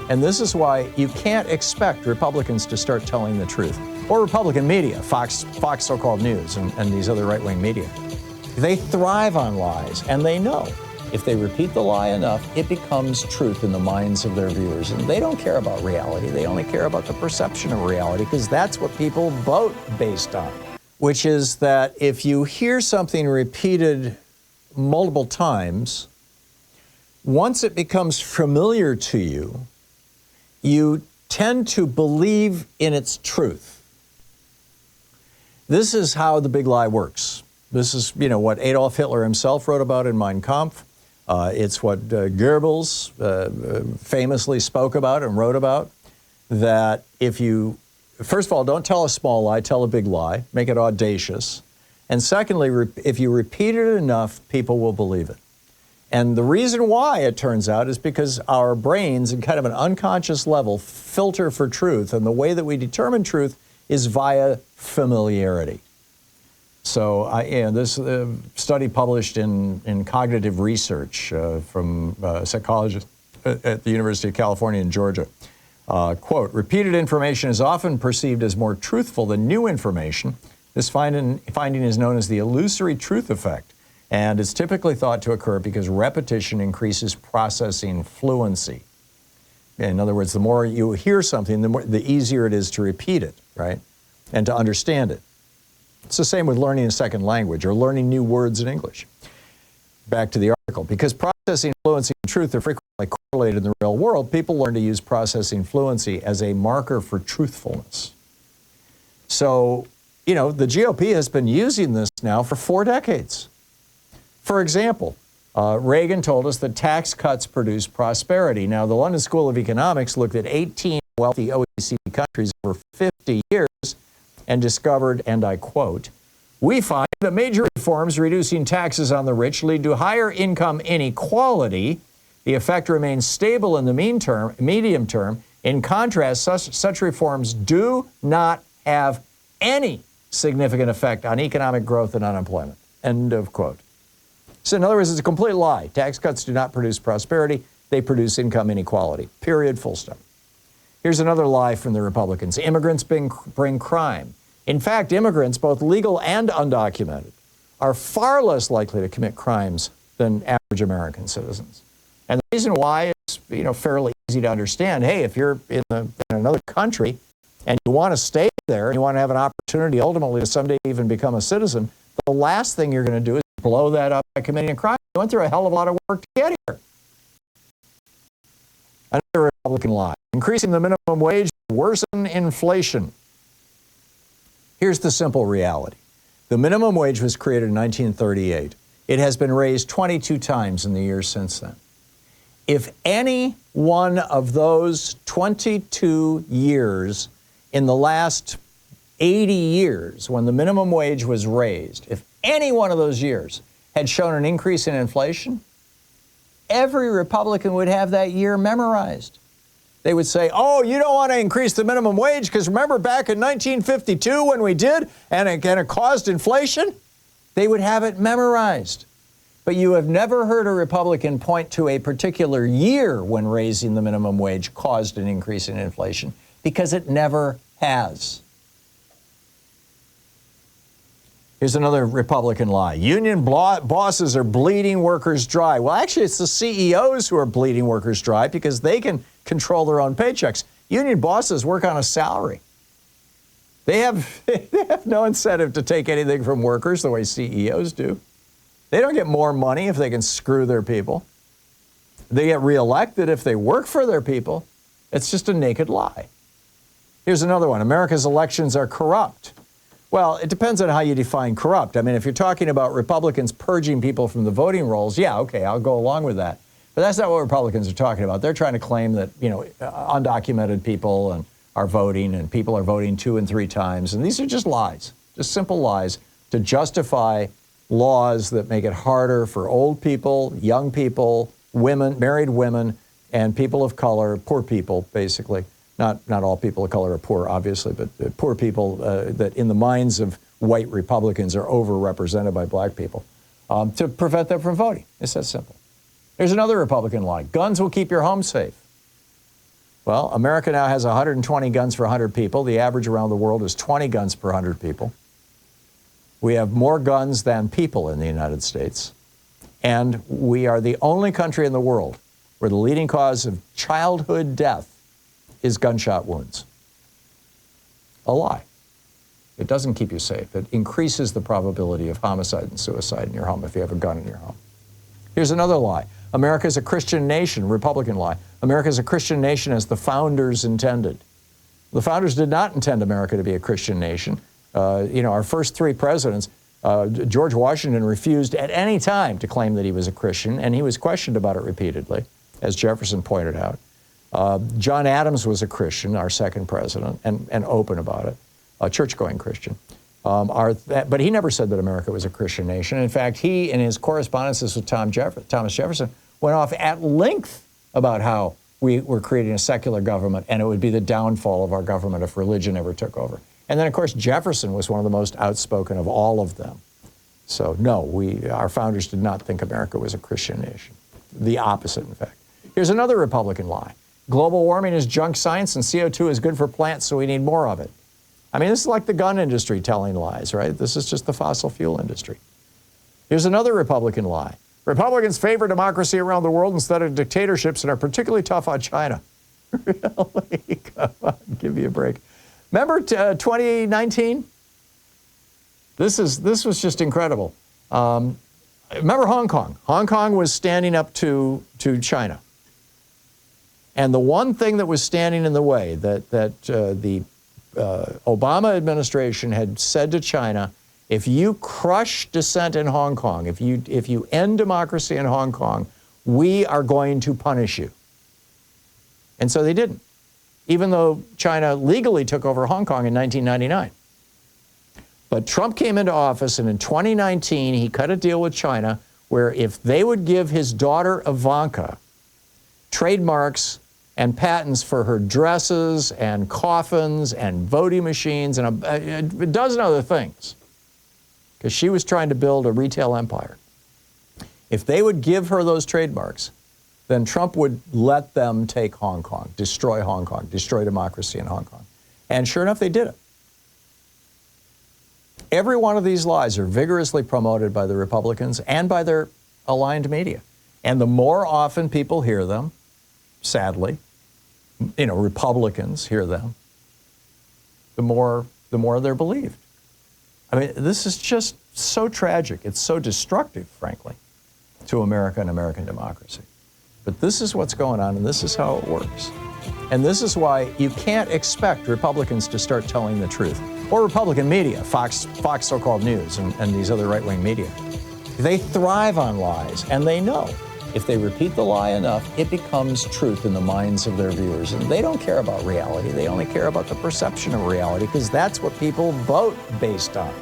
And this is why you can't expect Republicans to start telling the truth. Or Republican media, Fox so-called news, and these other right-wing media. They thrive on lies, and they know if they repeat the lie enough, it becomes truth in the minds of their viewers. And they don't care about reality. They only care about the perception of reality, because that's what people vote based on. Which is that if you hear something repeated multiple times, once it becomes familiar to you, you tend to believe in its truth. This is how the big lie works. This is, what Adolf Hitler himself wrote about in Mein Kampf. It's what Goebbels famously spoke about and wrote about, that if you, first of all, don't tell a small lie, tell a big lie, make it audacious. And secondly, if you repeat it enough, people will believe it. And the reason why, it turns out, is because our brains, in kind of an unconscious level, filter for truth. And the way that we determine truth is via familiarity. So this study published in Cognitive Research from a psychologist at the University of California in Georgia. Quote, repeated information is often perceived as more truthful than new information. This finding is known as the illusory truth effect, and it's typically thought to occur because repetition increases processing fluency. In other words, the more you hear something, the easier it is to repeat it, right? And to understand it. It's the same with learning a second language or learning new words in English. Back to the article. Because processing fluency and truth are frequently correlated in the real world, people learn to use processing fluency as a marker for truthfulness. So, the GOP has been using this now for 4 decades. For example, Reagan told us that tax cuts produce prosperity. Now, the London School of Economics looked at 18 wealthy OECD countries over 50 years and discovered, and I quote, we find that major reforms reducing taxes on the rich lead to higher income inequality. The effect remains stable in the medium term. In contrast, such reforms do not have any significant effect on economic growth and unemployment. End of quote. So in other words, it's a complete lie. Tax cuts do not produce prosperity. They produce income inequality. Period, full stop. Here's another lie from the Republicans. Immigrants bring crime. In fact, immigrants, both legal and undocumented, are far less likely to commit crimes than average American citizens. And the reason why is, fairly easy to understand. Hey, if you're in another country and you want to stay there and you want to have an opportunity ultimately to someday even become a citizen, the last thing you're going to do is blow that up by committing a crime. You went through a hell of a lot of work to get here. Another Republican lie. Increasing the minimum wage will worsen inflation. Here's the simple reality. The minimum wage was created in 1938. It has been raised 22 times in the years since then. If any one of those 22 years in the last 80 years when the minimum wage was raised, if any one of those years had shown an increase in inflation, every Republican would have that year memorized. They would say, oh, you don't want to increase the minimum wage because remember back in 1952 when we did and it caused inflation? They would have it memorized. But you have never heard a Republican point to a particular year when raising the minimum wage caused an increase in inflation, because it never has. Here's another Republican lie. Union bosses are bleeding workers dry. Well, actually, it's the CEOs who are bleeding workers dry because they can control their own paychecks. Union bosses work on a salary. They have no incentive to take anything from workers the way CEOs do. They don't get more money if they can screw their people. They get reelected if they work for their people. It's just a naked lie. Here's another one. America's elections are corrupt. Well, it depends on how you define corrupt. I mean, if you're talking about Republicans purging people from the voting rolls, yeah, okay, I'll go along with that. But that's not what Republicans are talking about. They're trying to claim that, undocumented people are voting and people are voting 2 and 3 times. And these are just lies, just simple lies to justify laws that make it harder for old people, young people, women, married women, and people of color, poor people, basically. Not all people of color are poor, obviously, but poor people that in the minds of white Republicans are overrepresented by black people, to prevent them from voting. It's that simple. There's another Republican lie. Guns will keep your home safe. Well, America now has 120 guns for 100 people. The average around the world is 20 guns per 100 people. We have more guns than people in the United States. And we are the only country in the world where the leading cause of childhood death is gunshot wounds. A lie. It doesn't keep you safe. It increases the probability of homicide and suicide in your home if you have a gun in your home. Here's another lie. America is a Christian nation, Republican lie. America is a Christian nation as the founders intended. The founders did not intend America to be a Christian nation. Our first three presidents, George Washington refused at any time to claim that he was a Christian, and he was questioned about it repeatedly, as Jefferson pointed out. John Adams was a Christian, our second president, and open about it, a church-going Christian. But he never said that America was a Christian nation. In fact, he, in his correspondences with Thomas Jefferson, went off at length about how we were creating a secular government and it would be the downfall of our government if religion ever took over. And then, of course, Jefferson was one of the most outspoken of all of them. So, no, our founders did not think America was a Christian nation. The opposite, in fact. Here's another Republican lie. Global warming is junk science and CO2 is good for plants, so we need more of it. I mean, this is like the gun industry telling lies, right? This is just the fossil fuel industry. Here's another Republican lie. Republicans favor democracy around the world instead of dictatorships and are particularly tough on China. Really? Come on, give me a break. Remember 2019? This was just incredible. Remember Hong Kong? Hong Kong was standing up to China. And the one thing that was standing in the way that the Obama administration had said to China, if you crush dissent in Hong Kong, if you end democracy in Hong Kong, we are going to punish you. And so they didn't, even though China legally took over Hong Kong in 1999. But Trump came into office, and in 2019, he cut a deal with China where if they would give his daughter Ivanka trademarks and patents for her dresses and coffins and voting machines and a dozen other things, because she was trying to build a retail empire. If they would give her those trademarks, then Trump would let them take Hong Kong, destroy democracy in Hong Kong. And sure enough, they did it. Every one of these lies are vigorously promoted by the Republicans and by their aligned media. And the more often people hear them, sadly, Republicans hear them, the more they're believed. I mean, this is just so tragic. It's so destructive, frankly, to America and American democracy. But this is what's going on, and this is how it works. And this is why you can't expect Republicans to start telling the truth. Or Republican media, Fox so-called news, and these other right-wing media. They thrive on lies, and they know if they repeat the lie enough, it becomes truth in the minds of their viewers. And they don't care about reality. They only care about the perception of reality, because that's what people vote based on.